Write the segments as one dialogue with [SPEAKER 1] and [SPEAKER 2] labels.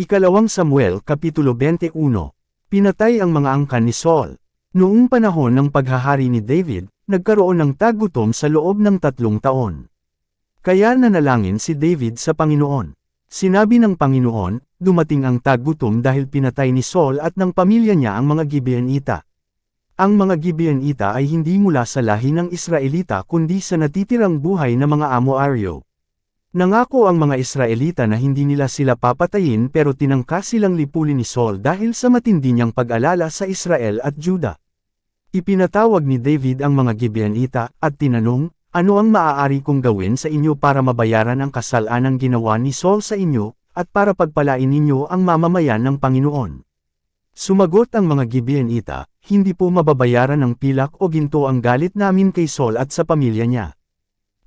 [SPEAKER 1] Ikalawang Samuel Kapitulo 21. Pinatay ang mga angkan ni Saul. Noong panahon ng paghahari ni David, nagkaroon ng tagutom sa loob ng 3 taon. Kaya nanalangin si David sa Panginoon. Sinabi ng Panginoon, dumating ang tagutom dahil pinatay ni Saul at ng pamilya niya ang mga Gibeonita. Ang mga Gibeonita ay hindi mula sa lahi ng Israelita kundi sa natitirang buhay na mga Amoaryo. Nangako ang mga Israelita na hindi nila sila papatayin pero tinangka silang lipulin ni Saul dahil sa matindi niyang pag-alala sa Israel at Juda. Ipinatawag ni David ang mga Gibeonita at tinanong, ano ang maaari kong gawin sa inyo para mabayaran ang kasalanang ginawa ni Saul sa inyo, at para pagpalain ninyo ang mamamayan ng Panginoon? Sumagot ang mga Gibeonita, hindi po mababayaran ng pilak o ginto ang galit namin kay Saul at sa pamilya niya.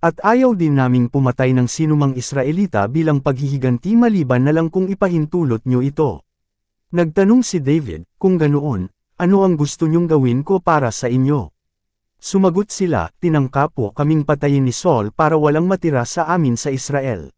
[SPEAKER 1] At ayaw din naming pumatay ng sinumang Israelita bilang paghihiganti maliban na lang kung ipahintulot nyo ito. Nagtanong si David, kung ganoon, ano ang gusto nyong gawin ko para sa inyo? Sumagot sila, tinangka po kaming patayin ni Saul para walang matira sa amin sa Israel.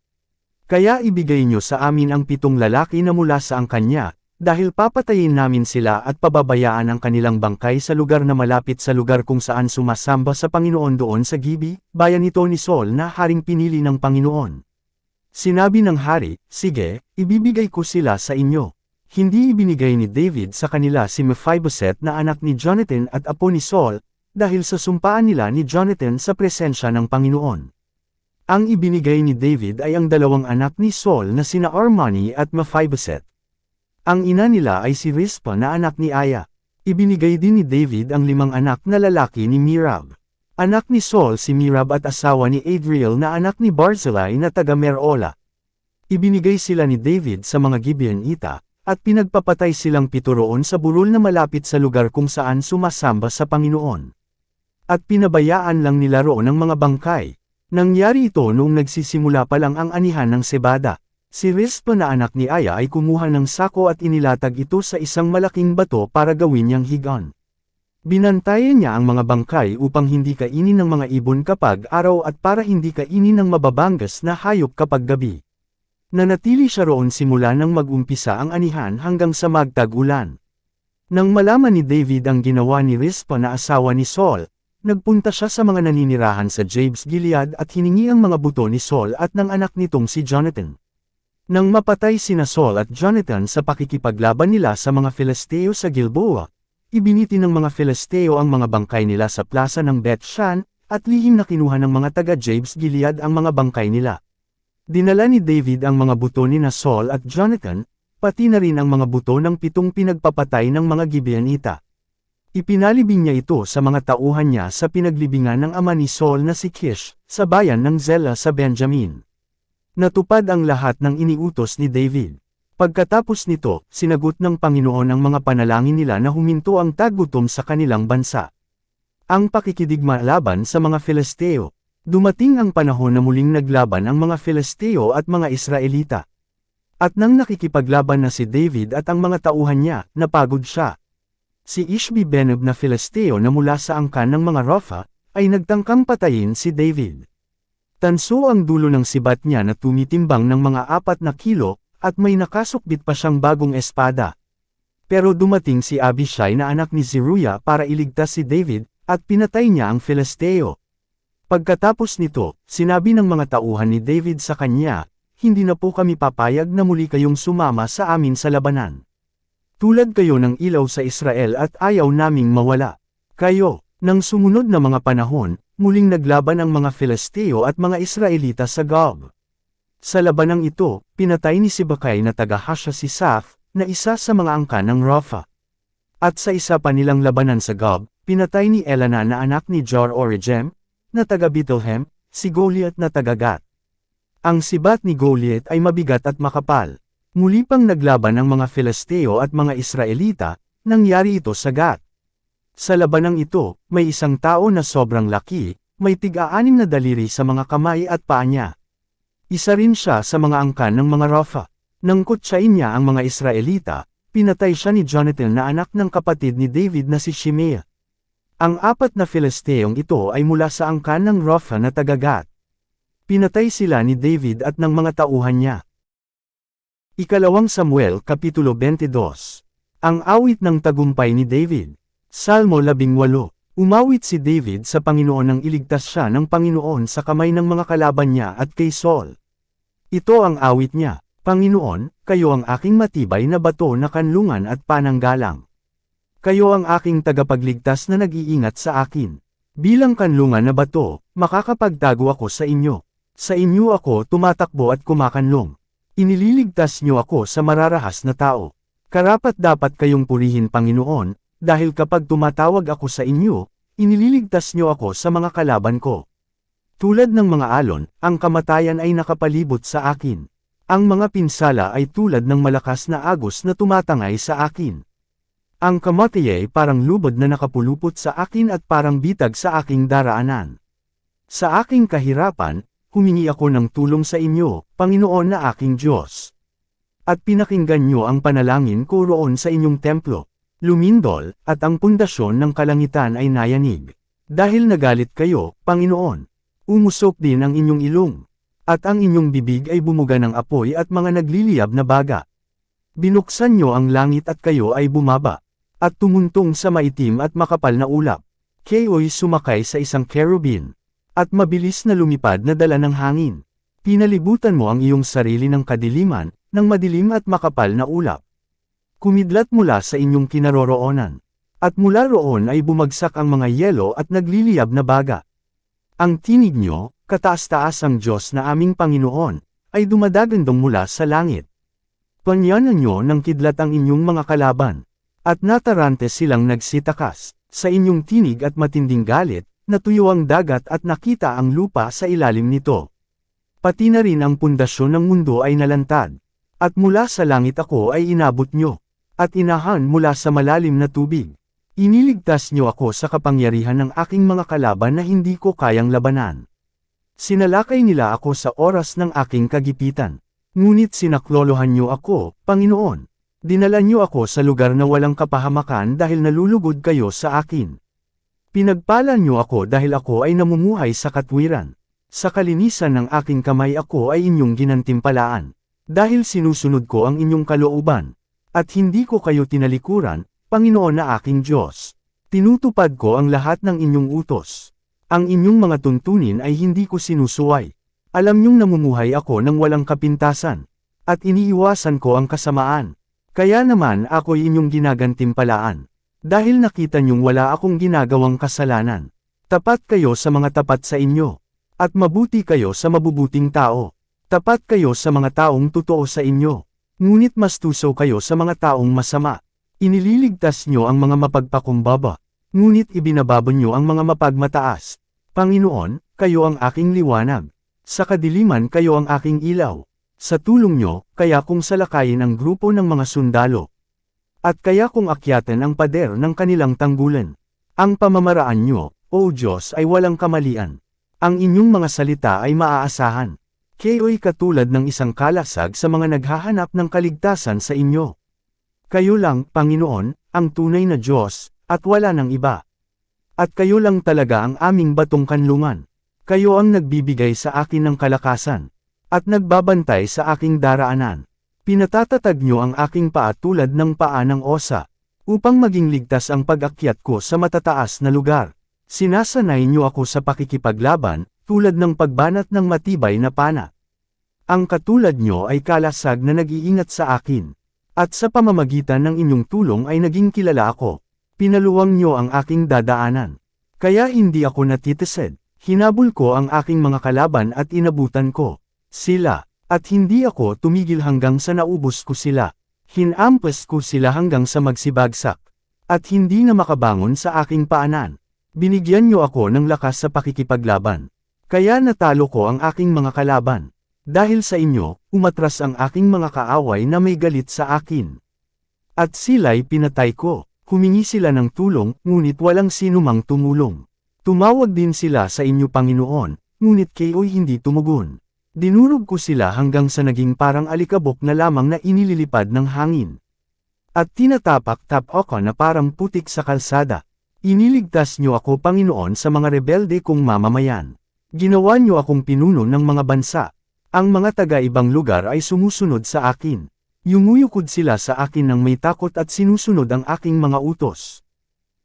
[SPEAKER 1] Kaya ibigay nyo sa amin ang 7 lalaki na mula sa angkan niya, dahil papatayin namin sila at pababayaan ang kanilang bangkay sa lugar na malapit sa lugar kung saan sumasamba sa Panginoon doon sa Gibi, bayan ito ni Saul na haring pinili ng Panginoon. Sinabi ng hari, sige, ibibigay ko sila sa inyo. Hindi ibinigay ni David sa kanila si Mephibosheth na anak ni Jonathan at apo ni Saul, dahil sa sumpaan nila ni Jonathan sa presensya ng Panginoon. Ang ibinigay ni David ay ang 2 anak ni Saul na sina Armoni at Mephibosheth. Ang ina nila ay si Rizpah na anak ni Aya. Ibinigay din ni David ang 5 anak na lalaki ni Merab. Anak ni Saul si Merab at asawa ni Adriel na anak ni Barzillai na taga Merola. Ibinigay sila ni David sa mga Gibeonita, at pinagpapatay silang 7 roon sa burol na malapit sa lugar kung saan sumasamba sa Panginoon. At pinabayaan lang nila roon ang mga bangkay. Nangyari ito noong nagsisimula pa lang ang anihan ng sebada. Si Rizpah na anak ni Aya ay kumuha ng sako at inilatag ito sa isang malaking bato para gawin niyang higaan. Binantayan niya ang mga bangkay upang hindi kainin ng mga ibon kapag araw at para hindi kainin ng mababangas na hayop kapag gabi. Nanatili siya roon simula nang mag-umpisa ang anihan hanggang sa magtag-ulan. Nang malaman ni David ang ginawa ni Rizpah na asawa ni Saul, nagpunta siya sa mga naninirahan sa Jabes Gilead at hiningi ang mga buto ni Saul at ng anak nitong si Jonathan. Nang mapatay sina Saul at Jonathan sa pakikipaglaban nila sa mga Filisteo sa Gilboa, ibiniti ng mga Filisteo ang mga bangkay nila sa plaza ng Beth-shan, at lihim na kinuha ng mga taga-Jabes Gilead ang mga bangkay nila. Dinala ni David ang mga buto ni na Saul at Jonathan, pati na rin ang mga buto ng 7 pinagpapatay ng mga Gibeonita. Ipinalibing niya ito sa mga tauhan niya sa pinaglibingan ng ama ni Saul na si Kish, sa bayan ng Zela sa Benjamin. Natupad ang lahat ng iniutos ni David. Pagkatapos nito, sinagot ng Panginoon ang mga panalangin nila na huminto ang tagutom sa kanilang bansa. Ang pakikidigma laban sa mga Filisteo. Dumating ang panahon na muling naglaban ang mga Filisteo at mga Israelita. At nang nakikipaglaban na si David at ang mga tauhan niya, napagod siya. Si Ishbi-Benob na Filisteo na mula sa angkan ng mga Rapha, ay nagtangkang patayin si David. Tanso ang dulo ng sibat niya na tumitimbang ng mga 4 na kilo, at may nakasukbit pa siyang bagong espada. Pero dumating si Abishai na anak ni Zeruiah para iligtas si David, at pinatay niya ang Filisteo. Pagkatapos nito, sinabi ng mga tauhan ni David sa kanya, hindi na po kami papayag na muli kayong sumama sa amin sa labanan. Tulad kayo ng ilaw sa Israel at ayaw naming mawala. Kayo, nang sumunod na mga panahon, muling naglaban ang mga Filisteo at mga Israelita sa Gob. Sa labanang ito, pinatay ni Sibakay na taga-Hashasisaph, na isa sa mga angkan ng Rapha. At sa isa pa nilang labanan sa Gob, pinatay ni Elana na anak ni Jor-Oregem, na taga-Bethlehem, si Goliath na taga-Gat. Ang sibat ni Goliath ay mabigat at makapal. Muli pang naglaban ang mga Filisteo at mga Israelita, nangyari ito sa Gat. Sa labanang ito, may isang tao na sobrang laki, may tig-6 na daliri sa mga kamay at paa niya. Isa rin siya sa mga angkan ng mga Rapha. Nang kutsain niya ang mga Israelita, pinatay siya ni Jonathan na anak ng kapatid ni David na si Shimea. Ang 4 na Filisteong ito ay mula sa angkan ng Rapha na taga-Gat. Pinatay sila ni David at ng mga tauhan niya. Ikalawang Samuel Kapitulo 22. Ang awit ng tagumpay ni David. Salmo 18. Umawit si David sa Panginoon nang iligtas siya ng Panginoon sa kamay ng mga kalaban niya at kay Saul. Ito ang awit niya, Panginoon, kayo ang aking matibay na bato na kanlungan at pananggalang. Kayo ang aking tagapagligtas na nag-iingat sa akin. Bilang kanlungan na bato, makakapagtago ako sa inyo. Sa inyo ako tumatakbo at kumakanlong. Inililigtas niyo ako sa mararahas na tao. Karapat-dapat kayong purihin Panginoon, dahil kapag tumatawag ako sa inyo, inililigtas niyo ako sa mga kalaban ko. Tulad ng mga alon, ang kamatayan ay nakapalibot sa akin. Ang mga pinsala ay tulad ng malakas na agos na tumatangay sa akin. Ang kamatay ay parang lubod na nakapulupot sa akin at parang bitag sa aking daraanan. Sa aking kahirapan, humingi ako ng tulong sa inyo, Panginoon na aking Diyos. At pinakinggan niyo ang panalangin ko roon sa inyong templo. Lumindol, at ang pundasyon ng kalangitan ay nayanig. Dahil nagalit kayo, Panginoon. Umusok din ang inyong ilong. At ang inyong bibig ay bumuga ng apoy at mga nagliliyab na baga. Binuksan niyo ang langit at kayo ay bumaba. At tumuntong sa maitim at makapal na ulap. Kayo'y sumakay sa isang cherubim. At mabilis na lumipad na dala ng hangin. Pinalibutan mo ang iyong sarili ng kadiliman, ng madilim at makapal na ulap. Kumidlat mula sa inyong kinaroroonan. At mula roon ay bumagsak ang mga yelo at nagliliyab na baga. Ang tinig nyo, kataas-taas ang Diyos na aming Panginoon, ay dumadagandong mula sa langit. Panyanan nyo ng kidlat ang inyong mga kalaban. At natarante silang nagsitakas, sa inyong tinig at matinding galit, natuyo ang dagat at nakita ang lupa sa ilalim nito. Pati na rin ang pundasyon ng mundo ay nalantad. At mula sa langit ako ay inabot nyo. At inahan mula sa malalim na tubig. Iniligtas nyo ako sa kapangyarihan ng aking mga kalaban na hindi ko kayang labanan. Sinalakay nila ako sa oras ng aking kagipitan. Ngunit sinaklolohan nyo ako, Panginoon. Dinala niyo ako sa lugar na walang kapahamakan dahil nalulugod kayo sa akin. Pinagpala niyo ako dahil ako ay namumuhay sa katwiran. Sa kalinisan ng aking kamay ako ay inyong ginantimpalaan. Dahil sinusunod ko ang inyong kalooban. At hindi ko kayo tinalikuran, Panginoon na aking Diyos. Tinutupad ko ang lahat ng inyong utos. Ang inyong mga tuntunin ay hindi ko sinusuway. Alam niyong namumuhay ako ng walang kapintasan. At iniiwasan ko ang kasamaan. Kaya naman ako'y inyong ginagantimpalaan. Dahil nakita niyong wala akong ginagawang kasalanan. Tapat kayo sa mga tapat sa inyo. At mabuti kayo sa mabubuting tao. Tapat kayo sa mga taong totoo sa inyo. Ngunit mas tuso kayo sa mga taong masama. Inililigtas niyo ang mga mapagpakumbaba. Ngunit ibinababa niyo ang mga mapagmataas. Panginoon, kayo ang aking liwanag. Sa kadiliman kayo ang aking ilaw. Sa tulong nyo, kaya kong salakayin ang grupo ng mga sundalo. At kaya kong akyatan ang pader ng kanilang tanggulan. Ang pamamaraan nyo, O Diyos, ay walang kamalian. Ang inyong mga salita ay maaasahan. Kayo'y katulad ng isang kalasag sa mga naghahanap ng kaligtasan sa inyo. Kayo lang, Panginoon, ang tunay na Diyos, at wala nang iba. At kayo lang talaga ang aming batong kanlungan. Kayo ang nagbibigay sa akin ng kalakasan. At nagbabantay sa aking daraanan. Pinatatatag niyo ang aking paa tulad ng paa ng osa, upang maging ligtas ang pag-akyat ko sa matataas na lugar. Sinasanay niyo ako sa pakikipaglaban, tulad ng pagbanat ng matibay na pana. Ang katulad niyo ay kalasag na nag-iingat sa akin. At sa pamamagitan ng inyong tulong ay naging kilala ako. Pinaluwang niyo ang aking dadaanan. Kaya hindi ako natitised. Hinabol ko ang aking mga kalaban at inabutan ko sila, at hindi ako tumigil hanggang sa naubos ko sila. Hinampas ko sila hanggang sa magsibagsak, at hindi na makabangon sa aking paanan. Binigyan niyo ako ng lakas sa pakikipaglaban. Kaya natalo ko ang aking mga kalaban. Dahil sa inyo, umatras ang aking mga kaaway na may galit sa akin. At sila'y pinatay ko. Humingi sila ng tulong, ngunit walang sinumang tumulong. Tumawag din sila sa inyo Panginoon, ngunit kayo'y hindi tumugon. Dinurog ko sila hanggang sa naging parang alikabok na lamang na inililipad ng hangin. At tinatapak-tap ako na parang putik sa kalsada. Iniligtas niyo ako Panginoon sa mga rebelde kong mamamayan. Ginawa niyo akong pinuno ng mga bansa. Ang mga taga-ibang lugar ay sumusunod sa akin. Yumuyukod sila sa akin ng may takot at sinusunod ang aking mga utos.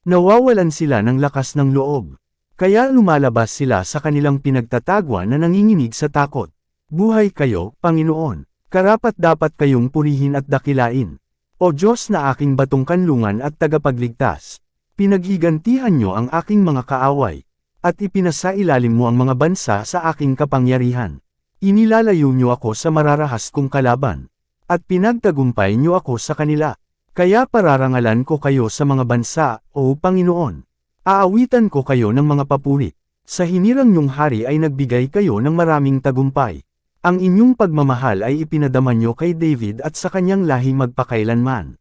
[SPEAKER 1] Nawawalan sila ng lakas ng loob. Kaya lumalabas sila sa kanilang pinagtatagwa na nanginginig sa takot. Buhay kayo, Panginoon. Karapat-dapat kayong purihin at dakilain. O Diyos na aking batong kanlungan at tagapagligtas. Pinaghigantihan niyo ang aking mga kaaway. At ipinasailalim mo ang mga bansa sa aking kapangyarihan. Inilalayo niyo ako sa mararahas kong kalaban. At pinagtagumpay niyo ako sa kanila. Kaya pararangalan ko kayo sa mga bansa, O Panginoon. Aawitan ko kayo ng mga papuri. Sa hinirang niyong hari ay nagbigay kayo ng maraming tagumpay. Ang inyong pagmamahal ay ipinadama niyo kay David at sa kanyang lahi magpakailanman.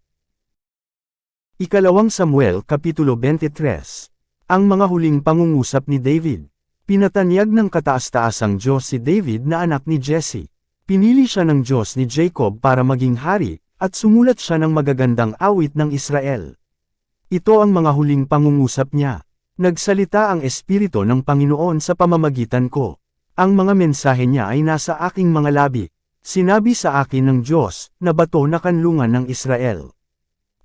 [SPEAKER 1] Ikalawang Samuel Kapitulo 23. Ang mga huling pangungusap ni David. Pinatanyag ng kataas-taasang Diyos si David na anak ni Jesse. Pinili siya ng Diyos ni Jacob para maging hari, at sumulat siya ng magagandang awit ng Israel. Ito ang mga huling pangungusap niya. Nagsalita ang Espiritu ng Panginoon sa pamamagitan ko. Ang mga mensahe niya ay nasa aking mga labi. Sinabi sa akin ng Diyos, na bato na kanlungan ng Israel.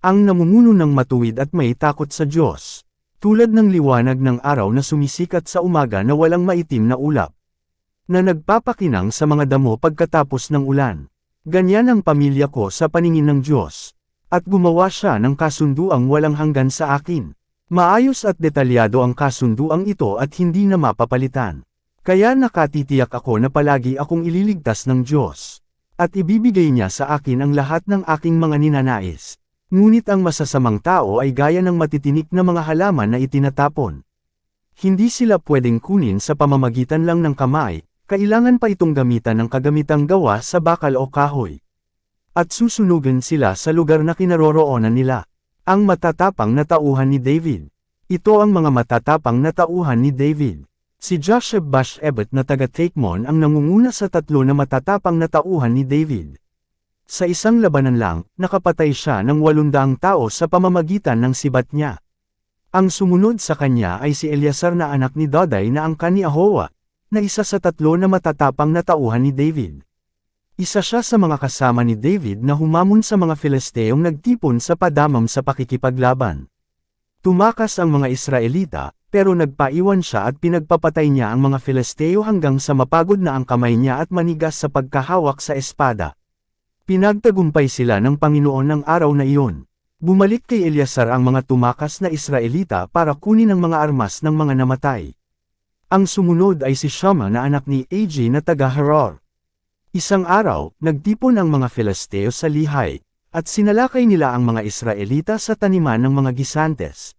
[SPEAKER 1] Ang namumuno ng matuwid at may takot sa Diyos. Tulad ng liwanag ng araw na sumisikat sa umaga na walang maitim na ulap. Na nagpapakinang sa mga damo pagkatapos ng ulan. Ganyan ang pamilya ko sa paningin ng Diyos. At gumawa siya ng kasunduang walang hanggan sa akin. Maayos at detalyado ang kasunduang ito at hindi na mapapalitan. Kaya nakatitiyak ako na palagi akong ililigtas ng Diyos. At ibibigay niya sa akin ang lahat ng aking mga ninanais. Ngunit ang masasamang tao ay gaya ng matitinik na mga halaman na itinatapon. Hindi sila pwedeng kunin sa pamamagitan lang ng kamay. Kailangan pa itong gamitan ng kagamitang gawa sa bakal o kahoy. At susunugan sila sa lugar na kinaroroonan nila. Ang matatapang na tauhan ni David. Ito ang mga matatapang na tauhan ni David. Si Josheb-Bashebet na taga-Takemon ang nangunguna sa tatlo na matatapang na tauhan ni David. Sa isang labanan lang, nakapatay siya ng 800 tao sa pamamagitan ng sibat niya. Ang sumunod sa kanya ay si Eleazar na anak ni Dodai na angkan ni Ahowa, na isa sa tatlo na matatapang na tauhan ni David. Isa siya sa mga kasama ni David na humamon sa mga Filisteong nagtipon sa padamam sa pakikipaglaban. Tumakas ang mga Israelita, pero nagpaiwan siya at pinagpapatay niya ang mga Filisteo hanggang sa mapagod na ang kamay niya at manigas sa pagkahawak sa espada. Pinagtagumpay sila ng Panginoon ng araw na iyon. Bumalik kay Eleazar ang mga tumakas na Israelita para kunin ang mga armas ng mga namatay. Ang sumunod ay si Shammah na anak ni Ag na taga-Harar. Isang araw, nagtipon ang mga Filisteo sa Lihay, at sinalakay nila ang mga Israelita sa taniman ng mga gisantes.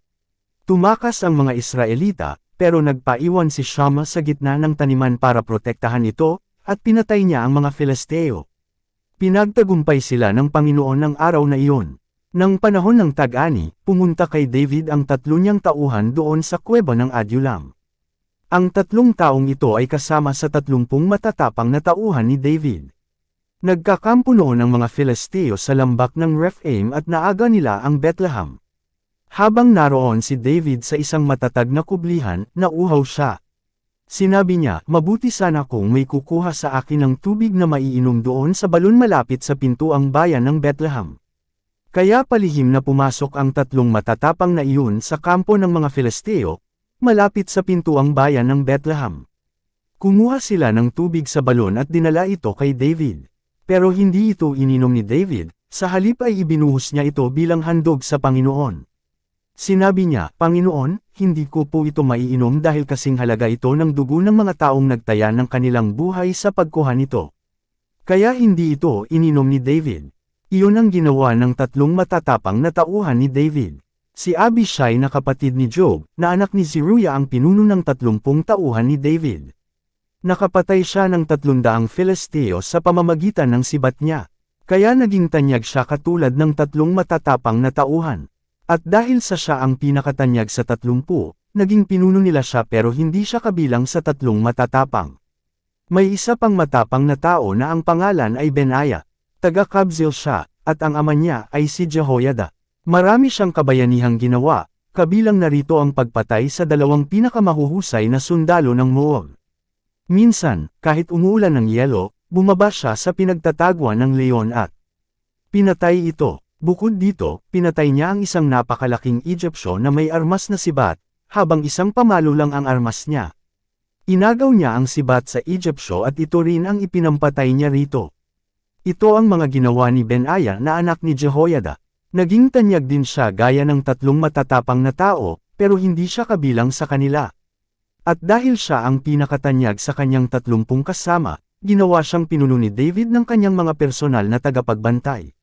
[SPEAKER 1] Tumakas ang mga Israelita, pero nagpaiwan si Shammah sa gitna ng taniman para protektahan ito, at pinatay niya ang mga Filisteo. Pinagtagumpay sila ng Panginoon ng araw na iyon. Nang panahon ng tag-ani, pumunta kay David ang tatlo niyang tauhan doon sa kuweba ng Adulam. Ang tatlong taong ito ay kasama sa 30 matatapang na tauhan ni David. Nagkakampo noon ang mga Filisteo sa lambak ng Rephaim at naaga nila ang Bethlehem. Habang naroon si David sa isang matatag na kublihan, nauhaw siya. Sinabi niya, mabuti sana kung may kukuha sa akin ng tubig na maiinom doon sa balon malapit sa pintuang bayan ng Bethlehem. Kaya palihim na pumasok ang tatlong matatapang na iyon sa kampo ng mga Filisteo, malapit sa pintuang bayan ng Bethlehem. Kumuha sila ng tubig sa balon at dinala ito kay David. Pero hindi ito ininom ni David, sa halip ay ibinuhos niya ito bilang handog sa Panginoon. Sinabi niya, Panginoon, hindi ko po ito maiinom dahil kasing halaga ito ng dugo ng mga taong nagtaya ng kanilang buhay sa pagkuha nito. Kaya hindi ito ininom ni David. Iyon ang ginawa ng tatlong matatapang na tauhan ni David. Si Abishai na kapatid ni Job, na anak ni Zeruiah ang pinuno ng 30 tauhan ni David. Nakapatay siya ng 300 Filisteo sa pamamagitan ng sibat niya. Kaya naging tanyag siya katulad ng tatlong matatapang na tauhan. At dahil sa siya ang pinakatanyag sa 30, naging pinuno nila siya pero hindi siya kabilang sa tatlong matatapang. May isa pang matapang na tao na ang pangalan ay Benaya. Taga-Kabzeel siya, at ang ama niya ay si Jehoiada. Marami siyang kabayanihang ginawa, kabilang narito ang pagpatay sa 2 pinakamahuhusay na sundalo ng Moab. Minsan, kahit umuulan ng yelo, bumaba siya sa pinagtatagwan ng leon at Pinatay ito. Bukod dito, pinatay niya ang isang napakalaking Egyptyo na may armas na sibat, habang isang pamalo lang ang armas niya. Inagaw niya ang sibat sa Egyptyo at ito rin ang ipinampatay niya rito. Ito ang mga ginawa ni Benaya na anak ni Jehoiada. Naging tanyag din siya gaya ng tatlong matatapang na tao, pero hindi siya kabilang sa kanila. At dahil siya ang pinakatanyag sa kanyang 30 kasama, ginawa siyang pinuno ni David ng kanyang mga personal na tagapagbantay.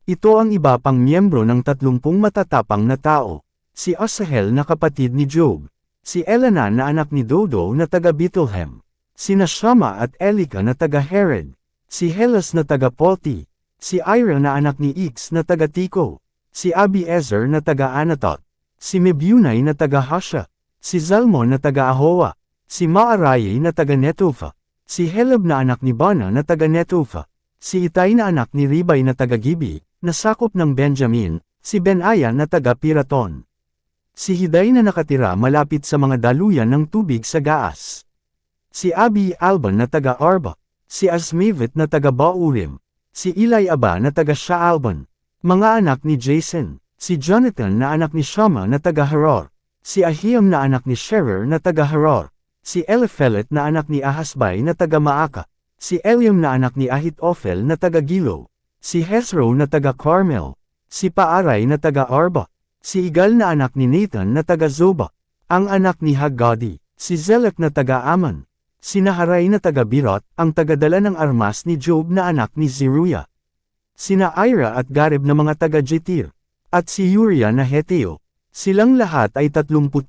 [SPEAKER 1] Ito ang iba pang miyembro ng 30 matatapang na tao. Si Asahel na kapatid ni Job. Si Elhanan na anak ni Dodo na taga Bethlehem. Sina Shammah at Elika na taga Herod. Si Helas na taga Polti. Si Ira na anak ni Ix na taga Tiko. Si Abiezer na taga Anatot. Si Mebunai na taga Hasha. Si Zalmon na taga Ahowa. Si Maaraye na taga Netofa. Si Helab na anak ni Bana na taga Netofa. Si Itay na anak ni Ribay na taga Gibi, na sakop ng Benjamin. Si Benaya na taga Piraton. Si Hiday na nakatira malapit sa mga daluyan ng tubig sa Gaas. Si Abi Alban na taga Arba. Si Asmavet na taga Baurim. Si Ilay Aba na taga Shaalban. Mga anak ni Jason. Si Jonathan na anak ni Shammah na taga Haror. Si Ahiam na anak ni Sherer na taga Haror. Si Eliphelet na anak ni Ahasbai na taga Maaka. Si Eliam na anak ni Ahitophel na taga Gilo. Si Hezro na taga Carmel. Si Paaray na taga Arba. Si Igal na anak ni Nathan na taga Zoba. Ang anak ni Haggadi. Si Zelek na taga Aman. Si Naharay na taga Birot, ang tagadala ng armas ni Job na anak ni Zeruiah. Sina Ira at Gareb na mga taga Jetir. At si Uriah na Heteo. Silang lahat ay 37.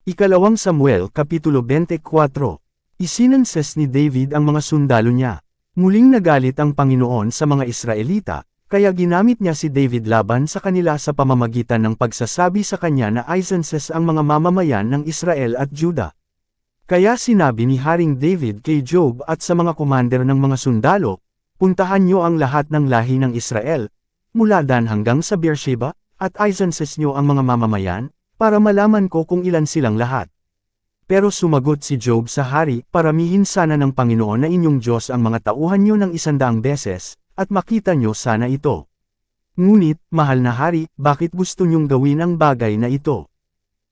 [SPEAKER 1] Ikalawang Samuel Kapitulo 24. Isinanses ni David ang mga sundalo niya. Muling nagalit ang Panginoon sa mga Israelita, kaya ginamit niya si David laban sa kanila sa pamamagitan ng pagsasabi sa kanya na isenses ang mga mamamayan ng Israel at Juda. Kaya sinabi ni Haring David kay Job at sa mga komander ng mga sundalo, puntahan niyo ang lahat ng lahi ng Israel, mula Dan hanggang sa Beersheba, at isenses niyo ang mga mamamayan, para malaman ko kung ilan silang lahat. Pero sumagot si Job sa hari, paramihin sana ng Panginoon na inyong Diyos ang mga tauhan niyo ng 100 beses, at makita niyo sana ito. Ngunit, mahal na hari, bakit gusto niyong gawin ang bagay na ito?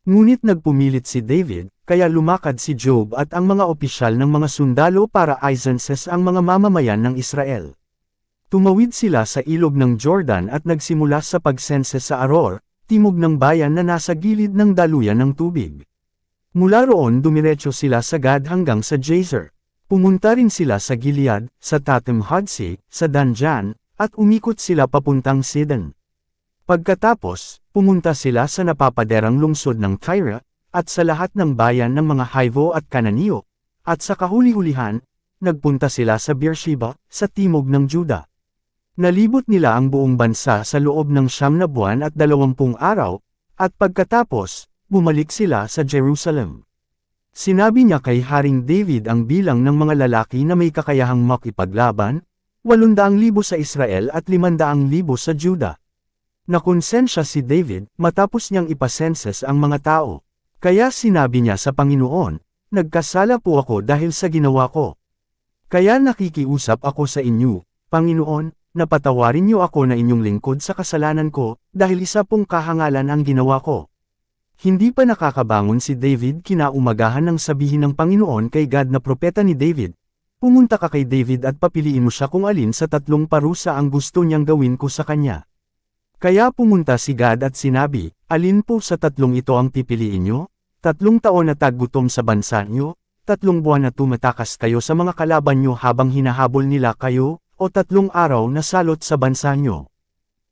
[SPEAKER 1] Ngunit nagpumilit si David, kaya lumakad si Job at ang mga opisyal ng mga sundalo para isenses ang mga mamamayan ng Israel. Tumawid sila sa ilog ng Jordan at nagsimula sa pagsenses sa Aror, timog ng bayan na nasa gilid ng daluyan ng tubig. Mula roon dumiretso sila sa Gad hanggang sa Jazer. Pumunta rin sila sa Gilead, sa Tatim Hodsi, sa Danjan, at umikot sila papuntang Sidon. Pagkatapos, pumunta sila sa napapaderang lungsod ng Tyre, at sa lahat ng bayan ng mga Hivo at Kananiyo, at sa kahuli-hulihan, nagpunta sila sa Beersheba, sa timog ng Juda. Nalibot nila ang buong bansa sa loob ng 9 na buwan at 20 araw, at pagkatapos, bumalik sila sa Jerusalem. Sinabi niya kay Haring David ang bilang ng mga lalaki na may kakayahang makipaglaban, 800,000 sa Israel at 500,000 sa Juda. Nakonsensya si David matapos niyang ipasenses ang mga tao. Kaya sinabi niya sa Panginoon, nagkasala po ako dahil sa ginawa ko. Kaya nakikiusap ako sa inyo, Panginoon, napatawarin niyo ako na inyong lingkod sa kasalanan ko, dahil isa pong kahangalan ang ginawa ko. Hindi pa nakakabangon si David kinaumagahan nang sabihin ng Panginoon kay Gad na propeta ni David, pumunta ka kay David at papiliin mo siya kung alin sa 3 parusa ang gusto niyang gawin ko sa kanya. Kaya pumunta si Gad at sinabi, alin po sa 3 ito ang pipiliin niyo? 3 taon na taggutom sa bansa niyo? 3 buwan na tumatakas kayo sa mga kalaban niyo habang hinahabol nila kayo? O 3 araw na salot sa bansa niyo?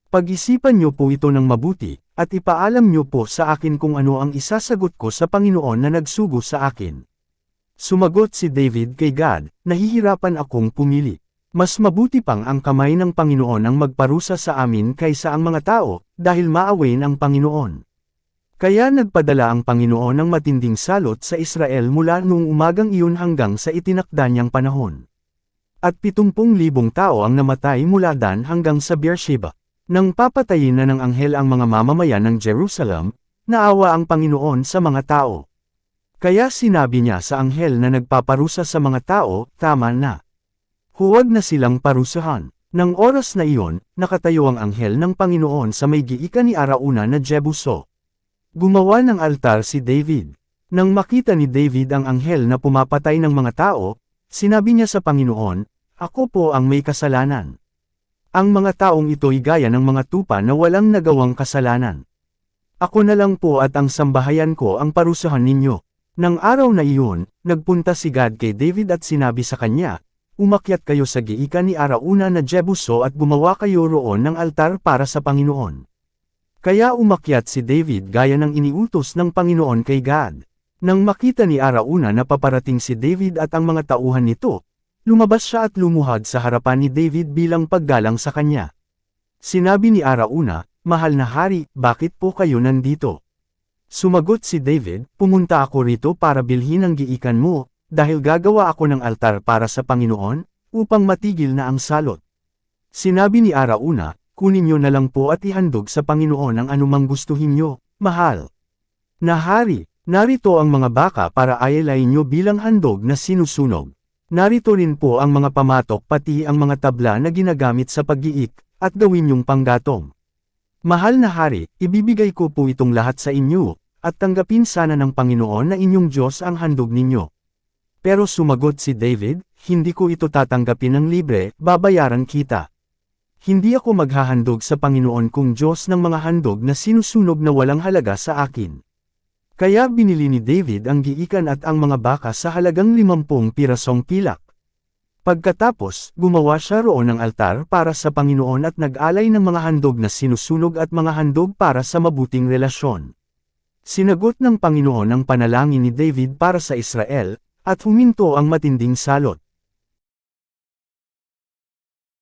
[SPEAKER 1] Pag-isipan niyo po ito ng mabuti, at ipaalam niyo po sa akin kung ano ang isasagot ko sa Panginoon na nagsugo sa akin. Sumagot si David kay Gad, nahihirapan akong pumili. Mas mabuti pang ang kamay ng Panginoon ang magparusa sa amin kaysa ang mga tao, dahil maawain ang Panginoon. Kaya nagpadala ang Panginoon ng matinding salot sa Israel mula noong umagang iyon hanggang sa itinakda niyang panahon. At 70,000 tao ang namatay mula Dan hanggang sa Beersheba. Nang papatayin na ng anghel ang mga mamamayan ng Jerusalem, naawa ang Panginoon sa mga tao. Kaya sinabi niya sa anghel na nagpaparusa sa mga tao, tama na. Huwag na silang parusahan. Nang oras na iyon, nakatayo ang anghel ng Panginoon sa may giikan ni Arauna na Jebuso. Gumawa ng altar si David. Nang makita ni David ang anghel na pumapatay ng mga tao, sinabi niya sa Panginoon, "Ako po ang may kasalanan. Ang mga taong ito'y gaya ng mga tupa na walang nagawang kasalanan. Ako na lang po at ang sambahayan ko ang parusahan ninyo." Nang araw na iyon, nagpunta si Gad kay David at sinabi sa kanya, "Umakyat kayo sa giikan ni Arauna na Jebuso at gumawa kayo roon ng altar para sa Panginoon." Kaya umakyat si David gaya ng iniutos ng Panginoon kay Gad. Nang makita ni Arauna na paparating si David at ang mga tauhan nito, lumabas siya at lumuhad sa harapan ni David bilang paggalang sa kanya. Sinabi ni Arauna, "Mahal na hari, bakit po kayo nandito?" Sumagot si David, "Pumunta ako rito para bilhin ang giikan mo, dahil gagawa ako ng altar para sa Panginoon, upang matigil na ang salot." Sinabi ni Arauna, "Kunin niyo na lang po at ihandog sa Panginoon ang anumang gustuhin niyo, mahal na hari. Narito ang mga baka para ayalayin niyo bilang handog na sinusunog. Narito rin po ang mga pamatok pati ang mga tabla na ginagamit sa paggiik, at gawin niyong panggatong. Mahal na hari, ibibigay ko po itong lahat sa inyo, at tanggapin sana ng Panginoon na inyong Diyos ang handog ninyo." Pero sumagot si David, "Hindi ko ito tatanggapin ng libre, babayaran kita. Hindi ako maghahandog sa Panginoon kung Diyos ng mga handog na sinusunog na walang halaga sa akin." Kaya binili ni David ang giikan at ang mga baka sa halagang 50 pirasong pilak. Pagkatapos, gumawa siya roon ng altar para sa Panginoon at nag-alay ng mga handog na sinusunog at mga handog para sa mabuting relasyon. Sinagot ng Panginoon ang panalangin ni David para sa Israel, at huminto ang matinding salot.